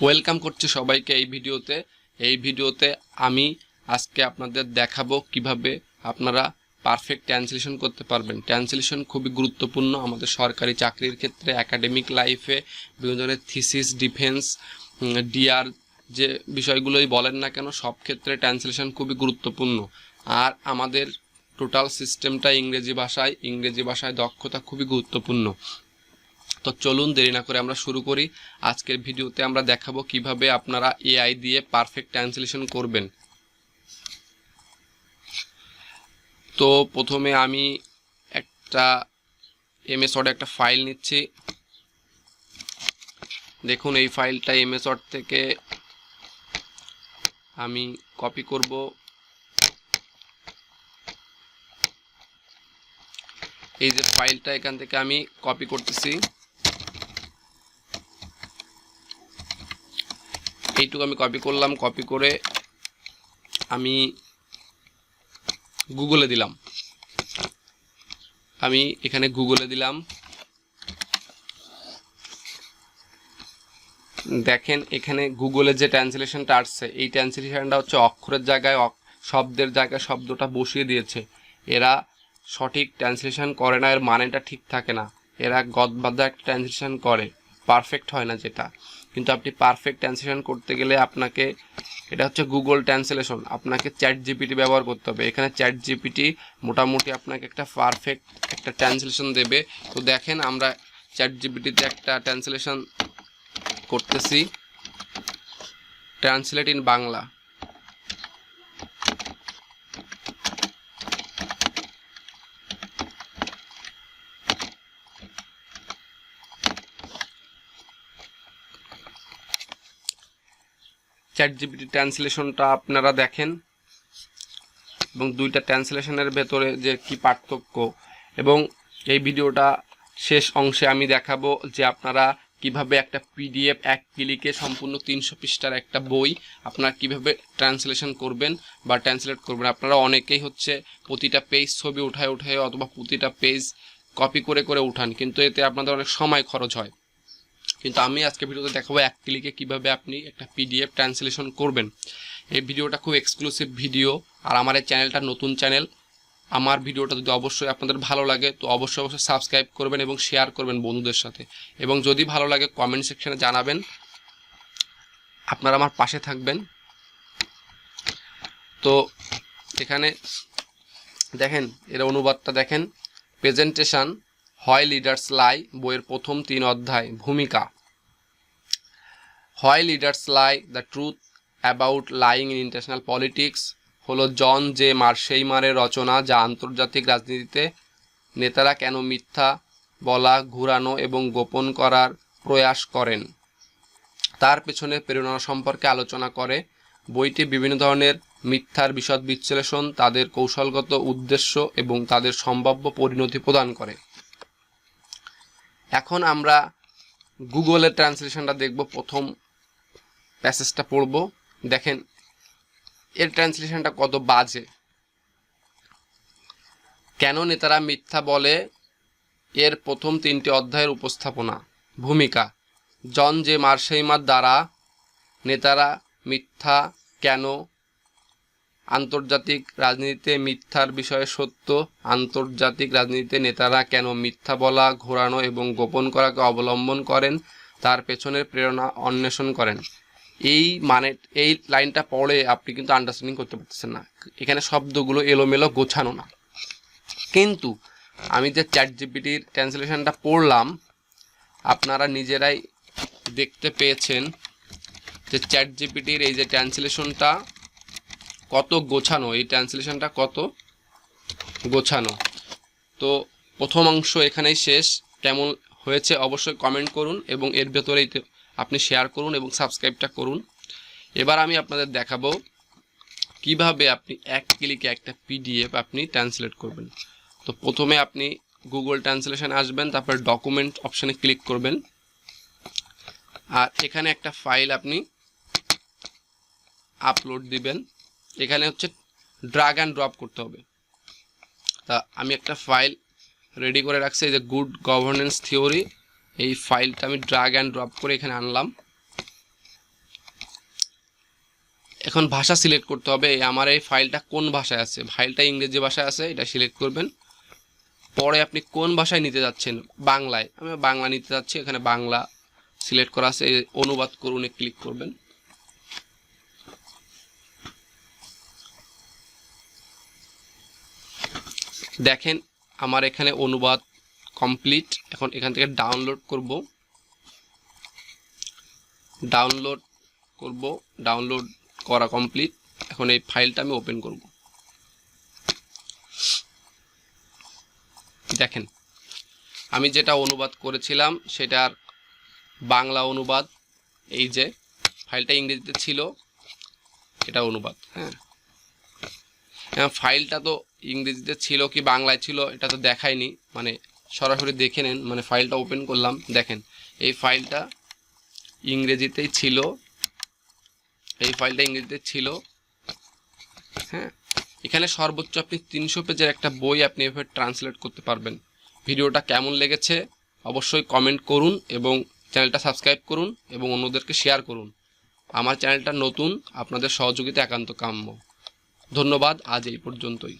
Welcome করছি সবাইকে এই ভিডিওতে আমি আজকে আপনাদের দেখাবো কিভাবে আপনারা পারফেক্ট ট্রান্সলেশন করতে পারবেন। ট্রান্সলেশন খুবই গুরুত্বপূর্ণ আমাদের সরকারি চাকরির ক্ষেত্রে, একাডেমিক লাইফে, বিভিন্ন ধরনের থিসিস, ডিফেন্স, ডিআর যে বিষয়গুলোই বলেন না কেন সব ক্ষেত্রে ট্রান্সলেশন খুবই গুরুত্বপূর্ণ। আর আমাদের টোটাল সিস্টেমটা ইংরেজি ভাষায় দক্ষতা খুবই গুরুত্বপূর্ণ। তো চলুন দেরি না করে আমরা শুরু করি। আজকের ভিডিওতে আমরা দেখাবো কিভাবে আপনারা এআই দিয়ে পারফেক্ট ট্রান্সলেশন করবেন। তো প্রথমে আমি একটা এমএস ওয়ার্ডে একটা ফাইল নিচ্ছি। দেখুন এই ফাইলটা এমএস ওয়ার্ড থেকে আমি কপি করব। এই যে ফাইলটা এখান থেকে আমি কপি করতেছি, এইটুকু আমি কপি করলাম। কপি করে আমি গুগলে দিলাম। দেখেন এখানে গুগলে যে ট্রান্সলেশনটা আসছে, এই ট্রান্সলেশনটা হচ্ছে অক্ষরের জায়গায় শব্দের জায়গায় শব্দটা বসিয়ে দিয়েছে। এরা সঠিক ট্রান্সলেশন করে না, এর মানেটা ঠিক থাকে না, এরা গদবাঁধা একটা ট্রান্সলেশন করে, পারফেক্ট হয় না যেটা। কিন্তু আপনি পারফেক্ট ট্রান্সলেশন করতে গেলে আপনাকে, এটা হচ্ছে গুগল ট্রান্সলেশন, আপনাকে চ্যাট জিপিটি ব্যবহার করতে হবে। এখানে চ্যাট জিপিটি মোটামুটি আপনাকে একটা পারফেক্ট একটা ট্রান্সলেশন দেবে। তো দেখেন আমরা চ্যাট জিপিটিতে একটা ট্রান্সলেশন করতেছি, translate in Bangla. Chat GPT ট্রান্সলেশনটা আপনারা দেখেন এবং দুইটা ট্রান্সলেশনের ভেতরে যে কি পার্থক্য, এবং এই ভিডিওটা শেষ অংশে আমি দেখাবো যে আপনারা কিভাবে একটা পিডিএফ এক ক্লিকে সম্পূর্ণ 300 পৃষ্ঠার একটা বই আপনারা কিভাবে ট্রান্সলেশন করবেন বা ট্রান্সলেট করবেন। আপনারা অনেকেই হচ্ছে প্রতিটা পেজ ছবি উঠায় অথবা প্রতিটা পেজ কপি করে করে উঠান, কিন্তু এতে আপনাদের অনেক সময় খরচ হয়। কিন্তু আমি আজকে ভিডিওতে দেখাবো এক ক্লিকে কিভাবে আপনি একটা পিডিএফ ট্রান্সলেশন করবেন। এই ভিডিওটা খুব এক্সক্লুসিভ ভিডিও, আর আমার এই চ্যানেলটা নতুন চ্যানেল। আমার ভিডিওটা যদি অবশ্যই আপনাদের ভালো লাগে তো অবশ্যই সাবস্ক্রাইব করবেন এবং শেয়ার করবেন বন্ধুদের সাথে, এবং যদি ভালো লাগে কমেন্ট সেকশনে জানাবেন। আপনারা আমার পাশে থাকবেন। তো এখানে দেখেন এর অনুবাদটা দেখেন, প্রেজেন্টেশন হয় লিডার্স লাই, বইয়ের প্রথম 3 অধ্যায়, ভূমিকা। হয় leaders lie, the truth about lying in international politics হলো জন জে মার্শেইমারের রচনা, যা আন্তর্জাতিক রাজনীতিতে নেতারা কেন মিথ্যা বলা, ঘুরানো এবং গোপন করার প্রয়াস করেন তার পেছনে প্রেরণা সম্পর্কে আলোচনা করে। বইটি বিভিন্ন ধরনের মিথ্যার বিশদ বিশ্লেষণ, তাদের কৌশলগত উদ্দেশ্য এবং তাদের সম্ভাব্য পরিণতি প্রদান করে। এখন আমরা গুগলের ট্রান্সলেশনটা দেখব। প্রথম প্যাসেজটা পড়ব। দেখেন এর ট্রান্সলেশনটা কত বাজে। কেন নেতারা মিথ্যা বলে, এর প্রথম 3টি অধ্যায়ের উপস্থাপনা। ভূমিকা, জন জে মার্শেইমার দ্বারা নেতারা মিথ্যা কেন, আন্তর্জাতিক রাজনীতিতে মিথ্যার বিষয়ে সত্য, আন্তর্জাতিক রাজনীতিতে নেতারা কেন মিথ্যা বলা, ঘোরানো এবং গোপন করাকে অবলম্বন করেন তার পেছনের প্রেরণা অন্বেষণ করেন। এই লাইনটা পড়ে আপনি কিন্তু আন্ডারস্ট্যান্ডিং করতে পারতেছেন না, এখানে শব্দগুলো এলোমেলো গোছানো না। কিন্তু আমি যে চ্যাট জিপিটির ট্রান্সলেশনটা পড়লাম, আপনারা নিজেরাই দেখতে পেয়েছেন যে চ্যাট জিপিটির এই যে ট্রান্সলেশনটা কত গোছানো, এই ট্রান্সলেশনটা কত গোছানো। তো প্রথম অংশ এখানেই শেষ। কেমন হয়েছে অবশ্যই কমেন্ট করুন এবং এর ভেতরেই আপনি শেয়ার করুন এবং সাবস্ক্রাইবটা করুন। এবার আমি আপনাদের দেখাবো কিভাবে আপনি এক ক্লিকে একটা পিডিএফ আপনি ট্রান্সলেট করবেন। তো প্রথমে আপনি গুগল ট্রান্সলেশন আসবেন, তারপর ডকুমেন্ট অপশানে ক্লিক করবেন, আর এখানে একটা ফাইল আপনি আপলোড দিবেন। এখানে হচ্ছে ড্রাগ অ্যান্ড ড্রপ করতে হবে। তা আমি একটা ফাইল রেডি করে রাখছি, এই যে গুড গভর্নেন্স থিওরি, এই ফাইলটা আমি ড্রাগ অ্যান্ড ড্রপ করে এখানে আনলাম। এখন ভাষা সিলেক্ট করতে হবে, আমার এই ফাইলটা কোন ভাষায় আছে। ফাইলটা ইংরেজি ভাষায় আছে, এটা সিলেক্ট করবেন। পরে আপনি কোন ভাষায় নিতে যাচ্ছেন, বাংলায়, আমি বাংলা নিতে যাচ্ছি, এখানে বাংলা সিলেক্ট করা আছে, অনুবাদ করুন ক্লিক করবেন। দেখেন আমার এখানে অনুবাদ কমপ্লিট। এখন এখান থেকে ডাউনলোড করব, ডাউনলোড করা কমপ্লিট। এখন এই ফাইলটা আমি ওপেন করব। দেখেন আমি যেটা অনুবাদ করেছিলাম সেটার বাংলা অনুবাদ, এই যে ফাইলটা ইংরেজিতে ছিল এটা অনুবাদ। হ্যাঁ, ফাইলটা তো ইংরেজিতে ছিল কি বাংলায় ছিল এটা তো দেখায়নি, মানে সরাসরি দেখে নেন। মানে ফাইলটা ওপেন করলাম, দেখেন এই ফাইলটা ইংরেজিতেই ছিল, এই ফাইলটা ইংরেজিতে ছিল। হ্যাঁ, এখানে সর্বোচ্চ আপনি 300 পেজের একটা বই আপনি এভাবে ট্রান্সলেট করতে পারবেন। ভিডিওটা কেমন লেগেছে অবশ্যই কমেন্ট করুন এবং চ্যানেলটা সাবস্ক্রাইব করুন এবং অন্যদেরকে শেয়ার করুন। আমার চ্যানেলটা নতুন, আপনাদের সহযোগিতা একান্ত কাম্য। ধন্যবাদ, আজ এই পর্যন্তই।